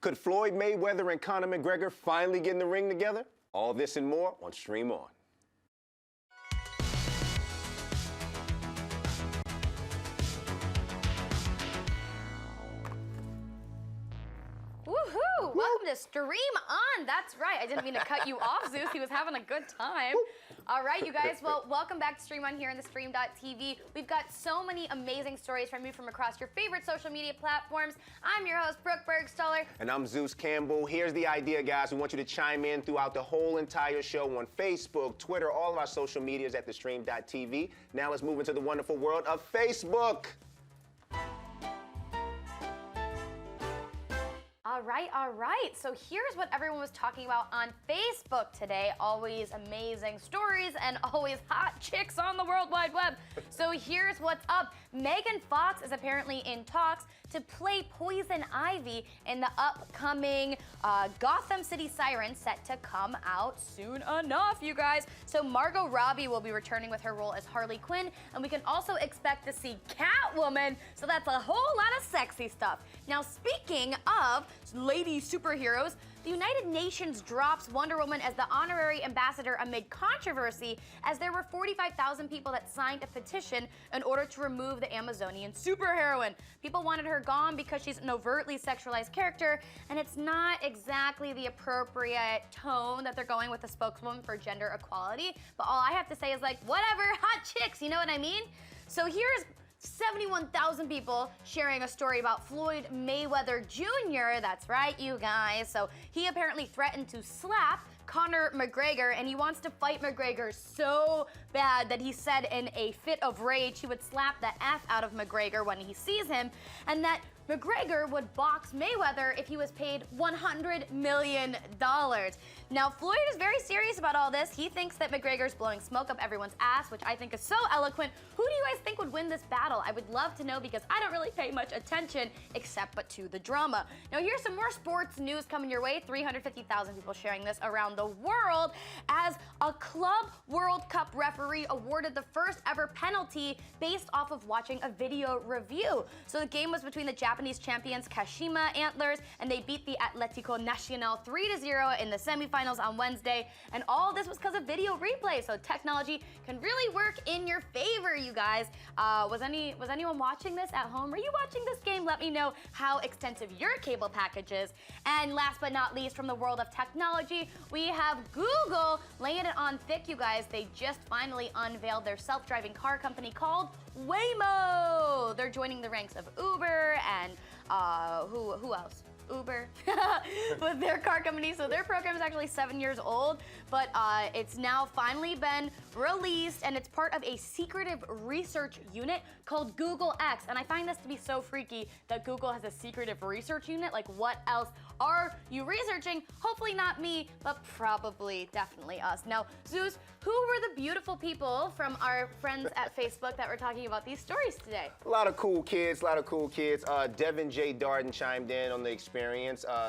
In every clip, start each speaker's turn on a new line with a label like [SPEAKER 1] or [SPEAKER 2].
[SPEAKER 1] Could Floyd Mayweather and Conor McGregor finally get in the ring together? All this and more on Stream On.
[SPEAKER 2] Woohoo! Welcome to Stream On. That's right. I didn't mean to cut you off, Zeus. He was having a good time. All right, you guys. Well, welcome back to Stream On here on theStream.tv. We've got so many amazing stories from you from across your favorite social media platforms. I'm your host, Brooke Burgstahler.
[SPEAKER 1] And I'm Zeus Campbell. Here's the idea, guys. We want you to chime in throughout the whole entire show on Facebook, Twitter, all of our social medias at theStream.tv. Now let's move into the wonderful world of Facebook.
[SPEAKER 2] All right. So here's what everyone was talking about on Facebook today. Always amazing stories and always hot chicks on the World Wide Web. So here's what's up. Megan Fox is apparently in talks to play Poison Ivy in the upcoming Gotham City Sirens set to come out soon enough, you guys. So Margot Robbie will be returning with her role as Harley Quinn, and we can also expect to see Catwoman, so that's a whole lot of sexy stuff. Now, speaking of lady superheroes, the United Nations drops Wonder Woman as the honorary ambassador amid controversy, as there were 45,000 people that signed a petition in order to remove the Amazonian superheroine. People wanted her gone because she's an overtly sexualized character, and it's not exactly the appropriate tone that they're going with the spokeswoman for gender equality. But all I have to say is, like, whatever, hot chicks, you know what I mean? So here's 71,000 people sharing a story about Floyd Mayweather Jr. That's right, you guys. So he apparently threatened to slap Conor McGregor, and he wants to fight McGregor so bad that he said in a fit of rage he would slap the F out of McGregor when he sees him, and that McGregor would box Mayweather if he was paid $100 million. Now, Floyd is very serious about all this. He thinks that McGregor's blowing smoke up everyone's ass, which I think is so eloquent. Who do you guys think would win this battle? I would love to know, because I don't really pay much attention except but to the drama. Now, here's some more sports news coming your way. 350,000 people sharing this around the world, as a Club World Cup referee awarded the first ever penalty based off of watching a video review. So the game was between the Japanese champions Kashima Antlers, and they beat the Atlético Nacional 3-0 in the semifinals on Wednesday, and all this was because of video replay. So technology can really work in your favor, you guys. Was anyone watching this at home? Were you watching this game? Let me know how extensive your cable package is. And last but not least, from the world of technology, we have Google laying it on thick, you guys. They just finally unveiled their self-driving car company called Waymo. They're joining the ranks of Uber and who else? Uber with their car company. So their program is actually 7 years old, but it's now finally been released, and it's part of a secretive research unit called Google X. And I find this to be so freaky that Google has a secretive research unit. Like, what else are you researching? Hopefully not me, but probably definitely us. Now, Zeus, who were the beautiful people from our friends at Facebook that were talking about these stories today?
[SPEAKER 1] A lot of cool kids, Devin J. Darden chimed in on the experience.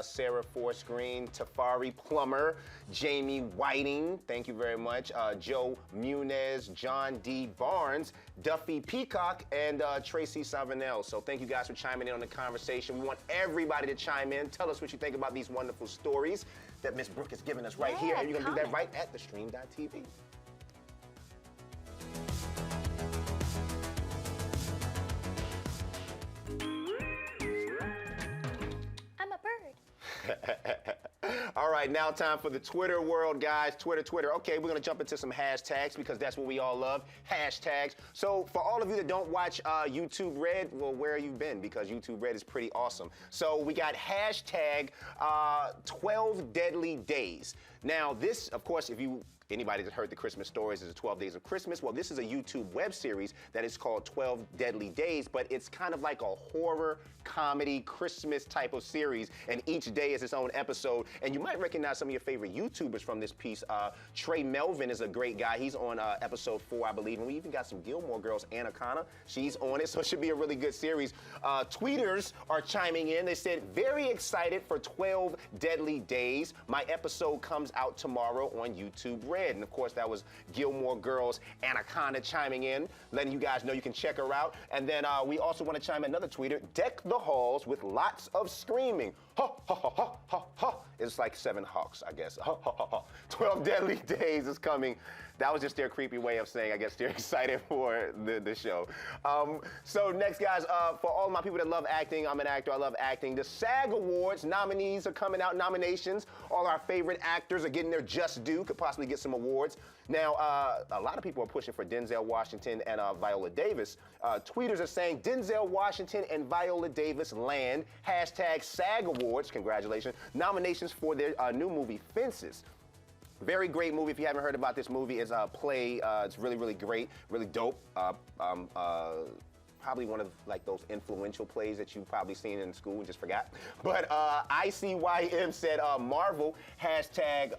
[SPEAKER 1] Sarah Forsgreen, Tafari Plummer, Jamie Whiting, thank you very much, Joe Munez, John D. Barnes, Duffy Peacock, and Tracy Savanel. So thank you guys for chiming in on the conversation. We want everybody to chime in. Tell us what you think about these wonderful stories that Miss Brooke is giving us right here, and you're going to do that right at theStream.tv. All right, now time for the Twitter world, guys. Twitter. Okay, we're gonna jump into some hashtags because that's what we all love, hashtags. So for all of you that don't watch YouTube Red, well, where have you been? Because YouTube Red is pretty awesome. So we got hashtag 12 Deadly Days. Now this, of course, anybody that heard the Christmas stories, is the 12 Days of Christmas. Well, this is a YouTube web series that is called 12 Deadly Days, but it's kind of like a horror, comedy, Christmas type of series, and each day is its own episode. And you might recognize some of your favorite YouTubers from this piece. Trey Melvin is a great guy. He's on episode 4, I believe, and we even got some Gilmore Gilmore Girls, Anaconda. She's on it, so it should be a really good series. Tweeters are chiming in. They said, very excited for 12 Deadly Days. My episode comes out tomorrow on YouTube Red. And of course, that was Gilmore Girls, Anaconda chiming in, letting you guys know you can check her out. And then we also want to chime in another tweeter, deck the halls with lots of screaming. Ha, ha, ha, ha, ha, ha. It's like 7 hawks, I guess. Ha, ha, ha, ha. 12 Deadly Days is coming. That was just their creepy way of saying, I guess, they're excited for the show. So next, guys, for all my people that love acting, I'm an actor, I love acting. The SAG Awards nominees are coming out, nominations. All our favorite actors are getting their just due, could possibly get some awards. Now, a lot of people are pushing for Denzel Washington and Viola Davis. Tweeters are saying Denzel Washington and Viola Davis land, hashtag SAG Awards, congratulations, nominations for their new movie, Fences. Very great movie. If you haven't heard about this movie, it's a play. It's really, really great, really dope. Probably one of like those influential plays that you've probably seen in school and just forgot. But ICYM said Marvel, hashtag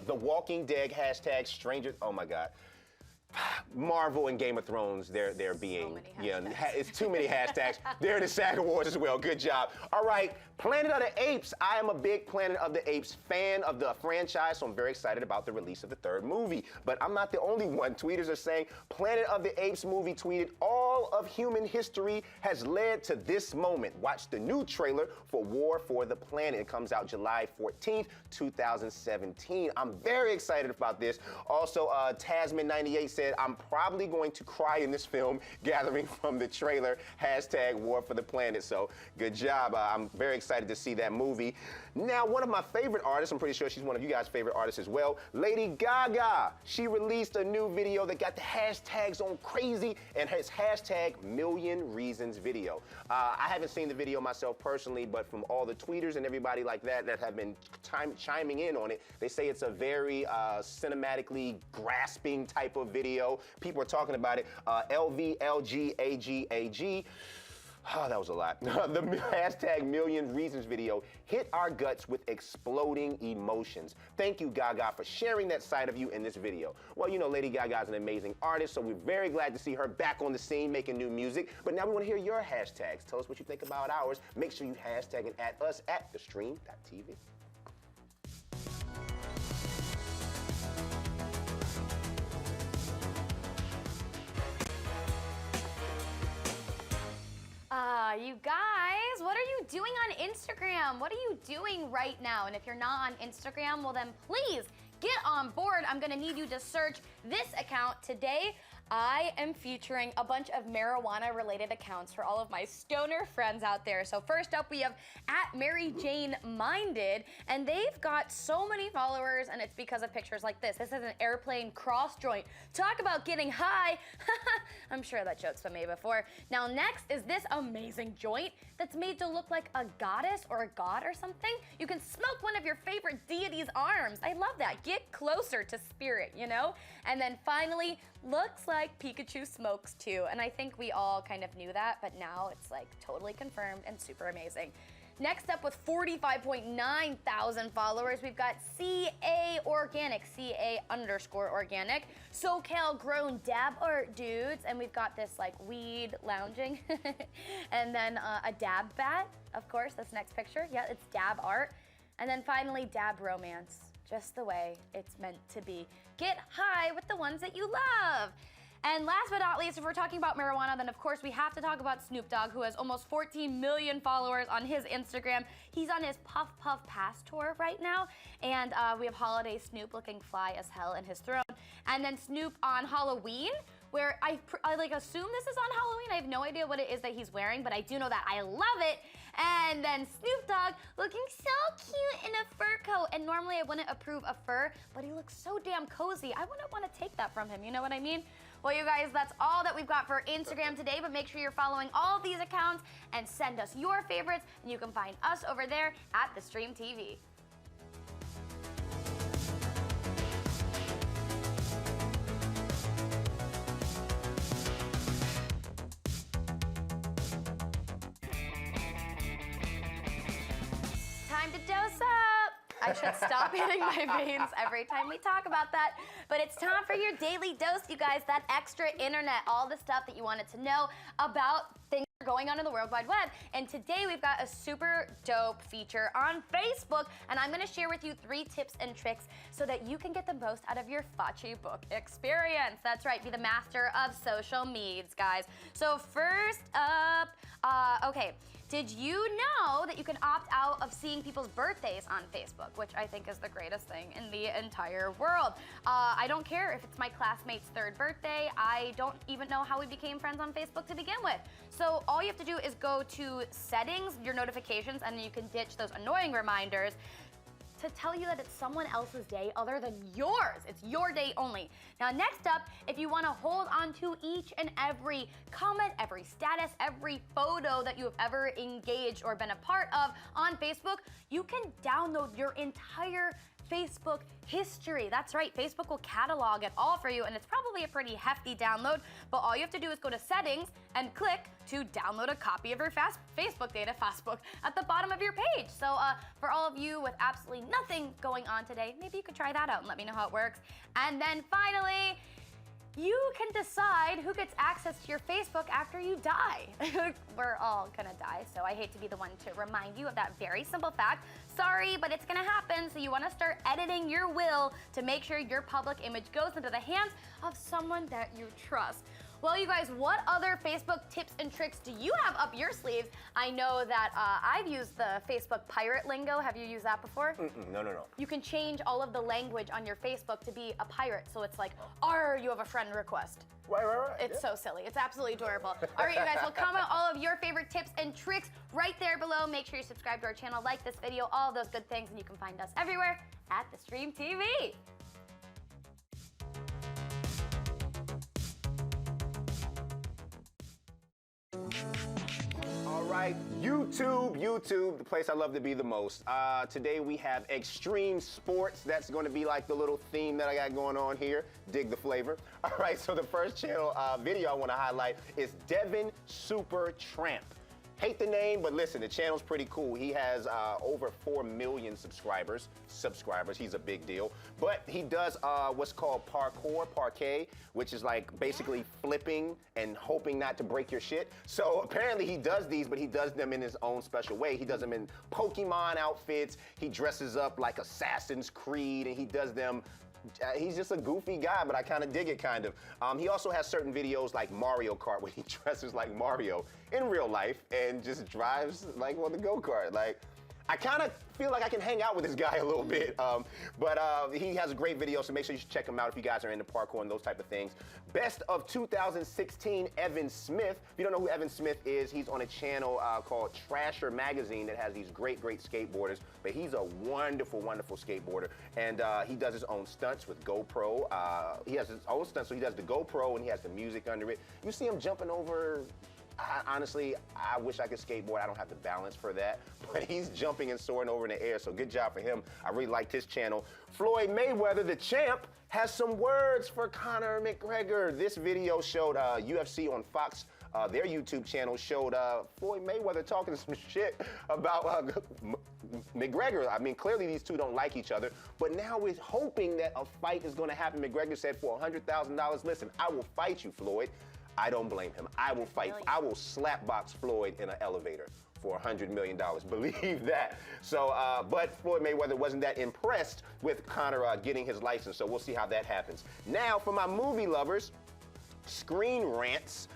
[SPEAKER 1] The Walking Dead, hashtag Stranger. Oh my God. Marvel and Game of Thrones, they're being, it's too many hashtags. They're the SAG Awards as well. Good job. All right, Planet of the Apes. I am a big Planet of the Apes fan of the franchise, so I'm very excited about the release of the 3rd movie. But I'm not the only one. Tweeters are saying Planet of the Apes movie tweeted, all of human history has led to this moment. Watch the new trailer for War for the Planet. It comes out July 14th, 2017. I'm very excited about this. Also, Tasman98 said, I'm probably going to cry in this film, gathering from the trailer, hashtag War for the Planet. So good job. I'm very excited to see that movie. Now, one of my favorite artists, I'm pretty sure she's one of you guys' favorite artists as well, Lady Gaga. She released a new video that got the hashtags on crazy, and it's hashtag Million Reasons video. I haven't seen the video myself personally, but from all the tweeters and everybody like that have been chiming in on it, they say it's a very cinematically grasping type of video. People are talking about it. LVLGAGAG. Oh, that was a lot. The hashtag Million Reasons video hit our guts with exploding emotions. Thank you, Gaga, for sharing that side of you in this video. Well, you know, Lady Gaga is an amazing artist, so we're very glad to see her back on the scene making new music. But now we want to hear your hashtags. Tell us what you think about ours. Make sure you hashtag and at us at theStream.tv.
[SPEAKER 2] You guys, what are you doing on Instagram? What are you doing right now? And if you're not on Instagram, well then please get on board. I'm gonna need you to search this account today. I am featuring a bunch of marijuana-related accounts for all of my stoner friends out there. So first up, we have @MaryJaneMinded, and they've got so many followers, and it's because of pictures like this. This is an airplane cross joint. Talk about getting high. I'm sure that joke's been made before. Now next is this amazing joint that's made to look like a goddess or a god or something. You can smoke one of your favorite deity's arms. I love that. Get closer to spirit, you know? And then finally, looks like Pikachu smokes too. And I think we all kind of knew that, but now it's like totally confirmed and super amazing. Next up with 45.9 thousand followers, we've got CA Organic, CA_organic, SoCal Grown Dab Art Dudes, and we've got this like weed lounging, and then a dab bat, of course, this next picture, yeah, it's dab art, and then finally dab romance, just the way it's meant to be. Get high with the ones that you love. And last but not least, if we're talking about marijuana, then of course we have to talk about Snoop Dogg, who has almost 14 million followers on his Instagram. He's on his Puff Puff Pass tour right now, and we have Holiday Snoop looking fly as hell in his throne. And then Snoop on Halloween, where I like assume this is on Halloween. I have no idea what it is that he's wearing, but I do know that I love it. And then Snoop Dogg looking so cute in a fur coat. And normally I wouldn't approve of fur, but he looks so damn cozy. I wouldn't want to take that from him, you know what I mean? Well, you guys, that's all that we've got for Instagram today, but make sure you're following all of these accounts and send us your favorites, and you can find us over there at theStreamtv. Time to dose up. I should stop hitting my veins every time we talk about that. But it's time for your daily dose, you guys, that extra internet, all the stuff that you wanted to know about things going on in the World Wide Web. And today we've got a super dope feature on Facebook, and I'm gonna share with you 3 tips and tricks so that you can get the most out of your Facci book experience. That's right, be the master of social medias, guys. So first up, okay, did you know that you can opt out of seeing people's birthdays on Facebook, which I think is the greatest thing in the entire world? I don't care if it's my classmate's 3rd birthday. I don't even know how we became friends on Facebook to begin with. So all you have to do is go to settings, your notifications, and you can ditch those annoying reminders to tell you that it's someone else's day other than yours. It's your day only. Now, next up, if you want to hold on to each and every comment, every status, every photo that you have ever engaged or been a part of on Facebook, you can download your entire Facebook history. That's right, Facebook will catalog it all for you, and it's probably a pretty hefty download, but all you have to do is go to settings and click to download a copy of your Facebook data, Facebook, at the bottom of your page. So for all of you with absolutely nothing going on today, maybe you could try that out and let me know how it works. And then finally, you can decide who gets access to your Facebook after you die. We're all gonna die, so I hate to be the one to remind you of that very simple fact. Sorry, but it's gonna happen, so you wanna start editing your will to make sure your public image goes into the hands of someone that you trust. Well, you guys, what other Facebook tips and tricks do you have up your sleeves? I know that I've used the Facebook pirate lingo. Have you used that before?
[SPEAKER 1] No.
[SPEAKER 2] You can change all of the language on your Facebook to be a pirate. So it's like, "Arr, you have a friend request."
[SPEAKER 1] Right.
[SPEAKER 2] It's so silly. It's absolutely adorable. All right, you guys, well, comment all of your favorite tips and tricks right there below. Make sure you subscribe to our channel, like this video, all of those good things, and you can find us everywhere at theStreamtv.
[SPEAKER 1] All right, YouTube, the place I love to be the most. Today we have extreme sports. That's going to be like the little theme that I got going on here. Dig the flavor. All right, so the first channel video I want to highlight is Devin Super Tramp. Hate the name, but listen, the channel's pretty cool. He has over 4 million subscribers. He's a big deal. But he does what's called parquet, which is like basically flipping and hoping not to break your shit. So apparently he does these, but he does them in his own special way. He does them in Pokemon outfits. He dresses up like Assassin's Creed, and he does them. He's just a goofy guy, but I kind of dig it, kind of. He also has certain videos like Mario Kart where he dresses like Mario in real life and just drives like on the go-kart. Like, I kind of feel like I can hang out with this guy a little bit, but he has a great video, so make sure you should check him out if you guys are into parkour and those type of things. Best of 2016, Evan Smith. If you don't know who Evan Smith is, he's on a channel called Trasher Magazine that has these great skateboarders, but he's a wonderful skateboarder, and he does his own stunts with GoPro. He has his own stunts, so he does the GoPro and he has the music under it. You see him jumping over. Honestly, I wish I could skateboard. I don't have the balance for that, but he's jumping and soaring over in the air, so good job for him. I really liked his channel. Floyd Mayweather, the champ, has some words for Conor McGregor. This video showed UFC on Fox. Their YouTube channel showed Floyd Mayweather talking some shit about McGregor. I mean, clearly these two don't like each other, but now we're hoping that a fight is going to happen. McGregor said for $100,000, listen, I will fight you, Floyd. I don't blame him. I will fight. I will slapbox Floyd in an elevator for $100 million. Believe that. So, but Floyd Mayweather wasn't that impressed with Conor getting his license, so we'll see how that happens. Now, for my movie lovers, Screen Rants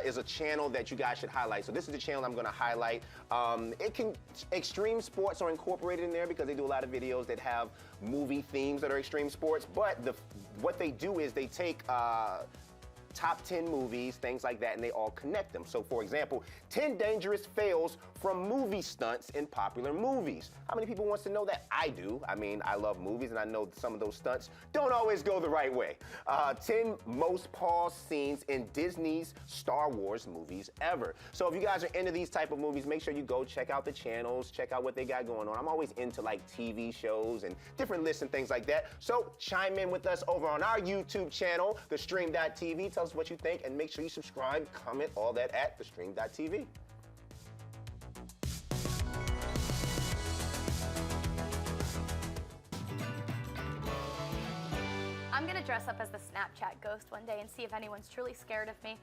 [SPEAKER 1] is a channel that you guys should highlight. So this is the channel I'm going to highlight. Extreme sports are incorporated in there because they do a lot of videos that have movie themes that are extreme sports. But what they do is they take top 10 movies, things like that, and they all connect them. So for example, 10 dangerous fails from movie stunts in popular movies. How many people wants to know that? I do. I mean, I love movies and I know some of those stunts don't always go the right way. 10 most paused scenes in Disney's Star Wars movies ever. So if you guys are into these type of movies, make sure you go check out the channels, check out what they got going on. I'm always into like TV shows and different lists and things like that. So chime in with us over on our YouTube channel, theStream.tv. Tell us what you think and make sure you subscribe, comment, all that at theStream.tv.
[SPEAKER 2] dress up as the Snapchat ghost one day and see if anyone's truly scared of me.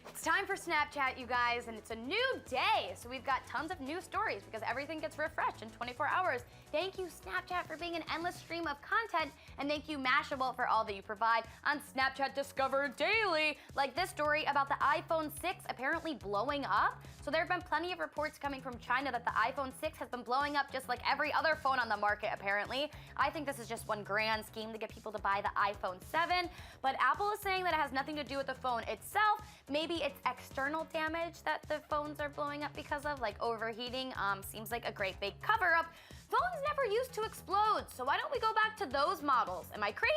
[SPEAKER 2] It's time for Snapchat, you guys, and it's a new day. So we've got tons of new stories because everything gets refreshed in 24 hours. Thank you, Snapchat, for being an endless stream of content, and thank you, Mashable, for all that you provide on Snapchat Discover Daily. Like this story about the iPhone 6 apparently blowing up. So there have been plenty of reports coming from China that the iPhone 6 has been blowing up just like every other phone on the market, apparently. I think this is just one grand scheme to get people to buy the iPhone 7, but Apple is saying that it has nothing to do with the phone itself. Maybe it's external damage that the phones are blowing up because of, like overheating. Seems like a great big cover-up. Phones never used to explode, so why don't we go back to those models? Am I crazy?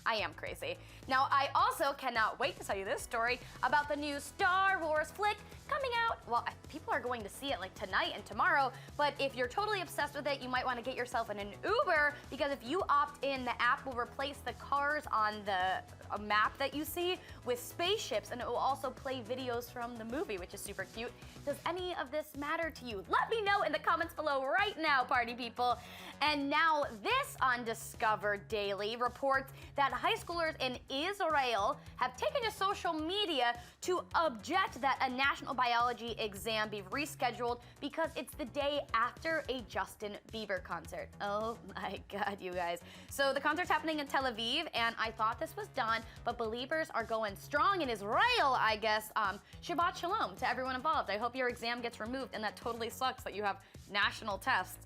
[SPEAKER 2] I am crazy. Now, I also cannot wait to tell you this story about the new Star Wars flick coming out. Well, people are going to see it like tonight and tomorrow, but if you're totally obsessed with it, you might want to get yourself in an Uber, because if you opt in, the app will replace the cars on the map that you see with spaceships, and it will also play videos from the movie, which is super cute. Does any of this matter to you? Let me know in the comments below right now, party people. And now this on Discover Daily reports that high schoolers in Israel have taken to social media to object that a national biology exam be rescheduled because it's the day after a Justin Bieber concert. Oh my God, you guys. So the concert's happening in Tel Aviv, and I thought this was done, but believers are going strong in Israel, I guess. Shabbat Shalom to everyone involved. I hope your exam gets removed, and that totally sucks that you have national tests.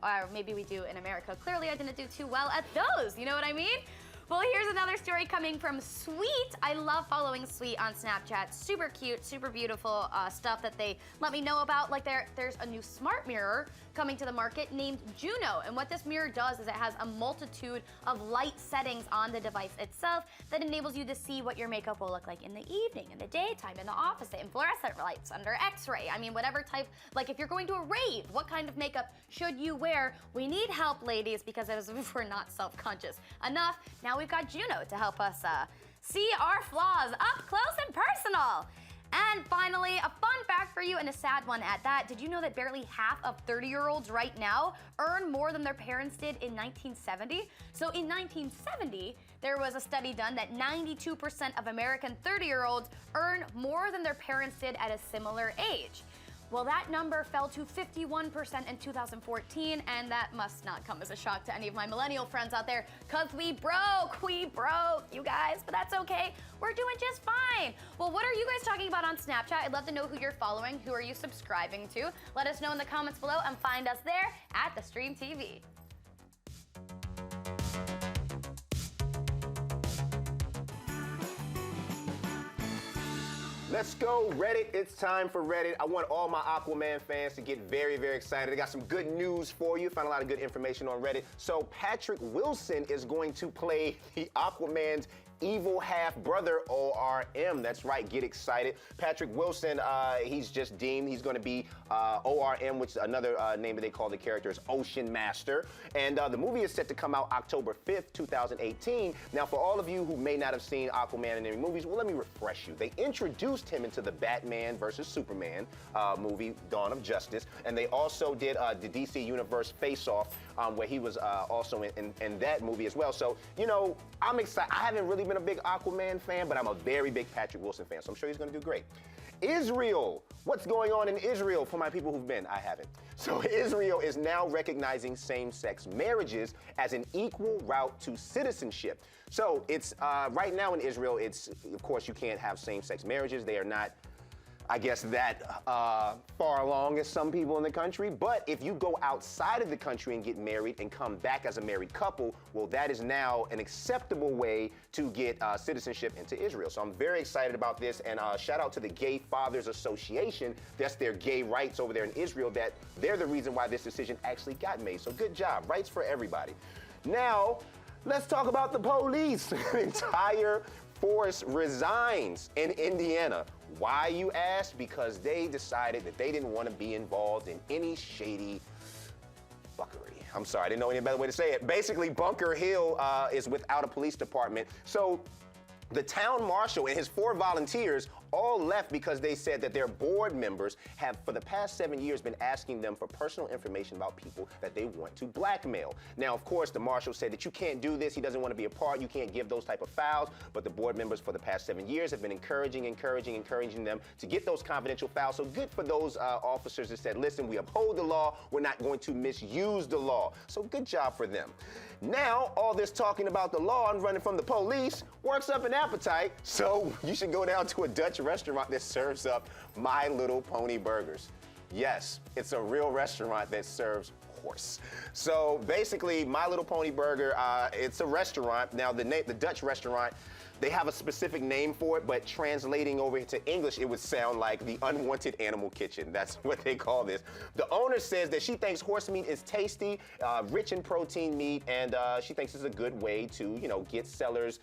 [SPEAKER 2] Or maybe we do in America. Clearly, I didn't do too well at those. You know what I mean? Well, here's another story coming from Sweet. I love following Sweet on Snapchat. Super cute, super beautiful stuff that they let me know about. Like there's a new smart mirror coming to the market named Juno. And what this mirror does is it has a multitude of light settings on the device itself that enables you to see what your makeup will look like in the evening, in the daytime, in the opposite, in fluorescent lights, under X-ray. I mean, whatever type, like if you're going to a rave, what kind of makeup should you wear? We need help, ladies, because as if we're not self-conscious enough, now we've got Juno to help us see our flaws up close and personal. And finally, a fun fact for you and a sad one at that. Did you know that barely half of 30-year-olds right now earn more than their parents did in 1970? So in 1970, there was a study done that 92% of American 30-year-olds earn more than their parents did at a similar age. Well, that number fell to 51% in 2014, and that must not come as a shock to any of my millennial friends out there, because we broke, you guys, but that's okay. We're doing just fine. Well, what are you guys talking about on Snapchat? I'd love to know who you're following, who are you subscribing to? Let us know in the comments below, and find us there at theStreamtv.
[SPEAKER 1] Let's go, Reddit. It's time for Reddit. I want all my Aquaman fans to get very, very excited. I got some good news for you. Found a lot of good information on Reddit. So Patrick Wilson is going to play the Aquaman's evil half-brother, ORM. That's right, get excited. Patrick Wilson, he's just deemed he's going to be ORM, which is another name that they call the character is Ocean Master. And the movie is set to come out October 5th, 2018. Now, for all of you who may not have seen Aquaman in any movies, well, let me refresh you. They introduced him into the Batman versus Superman movie, Dawn of Justice. And they also did the DC Universe Face Off, where he was also in that movie as well. So, you know, I'm excited. I haven't really been a big Aquaman fan, but I'm a very big Patrick Wilson fan, so I'm sure he's going to do great. Israel. What's going on in Israel for my people who've been? I haven't. So Israel is now recognizing same-sex marriages as an equal route to citizenship. So it's right now in Israel, it's, of course, you can't have same-sex marriages. They are not, I guess, that far along as some people in the country. But if you go outside of the country and get married and come back as a married couple, well, that is now an acceptable way to get citizenship into Israel. So I'm very excited about this. And shout out to the Gay Fathers Association. That's their gay rights over there in Israel. That they're the reason why this decision actually got made. So good job. Rights for everybody. Now, let's talk about the police. An entire force resigns in Indiana. Why, you ask? Because they decided that they didn't want to be involved in any shady fuckery. I'm sorry, I didn't know any better way to say it. Basically, Bunker Hill is without a police department. So the town marshal and his 4 volunteers all left because they said that their board members have, for the past 7 years, been asking them for personal information about people that they want to blackmail. Now, of course, the marshal said that you can't do this. He doesn't want to be a part. You can't give those type of files. But the board members for the past 7 years have been encouraging them to get those confidential files. So good for those officers that said, listen, we uphold the law. We're not going to misuse the law. So good job for them. Now, all this talking about the law and running from the police works up an appetite. So you should go down to a Dutch restaurant that serves up My Little Pony burgers. Yes, it's a real restaurant that serves horse. So basically, My Little Pony Burger, it's a restaurant. Now, the Dutch restaurant, they have a specific name for it, but translating over into English, it would sound like the Unwanted Animal Kitchen. That's what they call this. The owner says that she thinks horse meat is tasty, rich in protein meat, and she thinks it's a good way to, get sellers,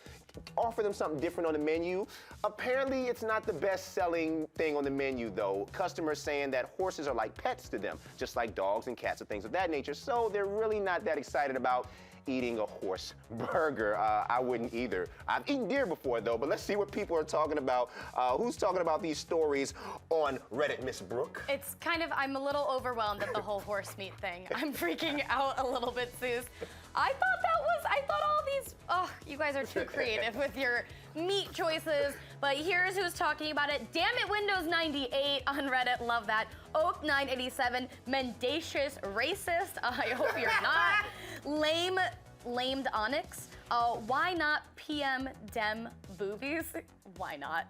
[SPEAKER 1] offer them something different on the menu. Apparently, it's not the best-selling thing on the menu, though. Customers saying that horses are like pets to them, just like dogs and cats and things of that nature. So they're really not that excited about eating a horse burger. I wouldn't either. I've eaten deer before, though, but let's see what people are talking about. Who's talking about these stories on Reddit, Miss Brooke?
[SPEAKER 2] It's I'm a little overwhelmed at the whole horse meat thing. I'm freaking out a little bit, Zeus. I thought all these, you guys are too creative with your meat choices, but here's who's talking about it. Damn it, Windows 98 on Reddit, love that. Oak 987, mendacious racist, I hope you're not. Lamed Onyx, why not PM Dem Boobies? Why not?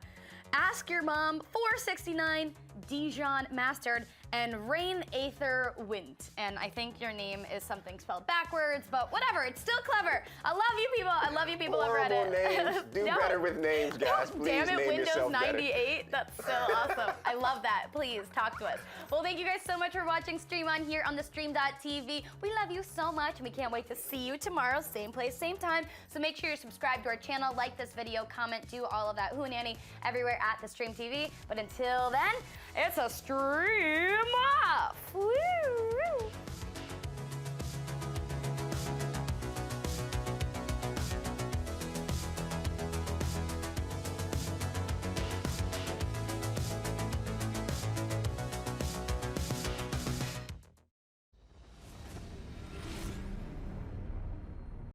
[SPEAKER 2] Ask Your Mom, 469, Dijon Mastered, and Rain Aether Wint. And I think your name is something spelled backwards, but whatever, it's still clever. I love you people. I love you people over
[SPEAKER 1] Horrible
[SPEAKER 2] Reddit.
[SPEAKER 1] names. Do better with names, guys. Please
[SPEAKER 2] Damn it,
[SPEAKER 1] name
[SPEAKER 2] Windows
[SPEAKER 1] yourself
[SPEAKER 2] 98. That's so awesome. I love that. Please talk to us. Well, thank you guys so much for watching Stream On here on theStream.tv. We love you so much, and we can't wait to see you tomorrow, same place, same time. So make sure you're subscribed to our channel, like this video, comment, do all of that hoonanny everywhere at theStreamtv. But until then, it's a stream off. Woo!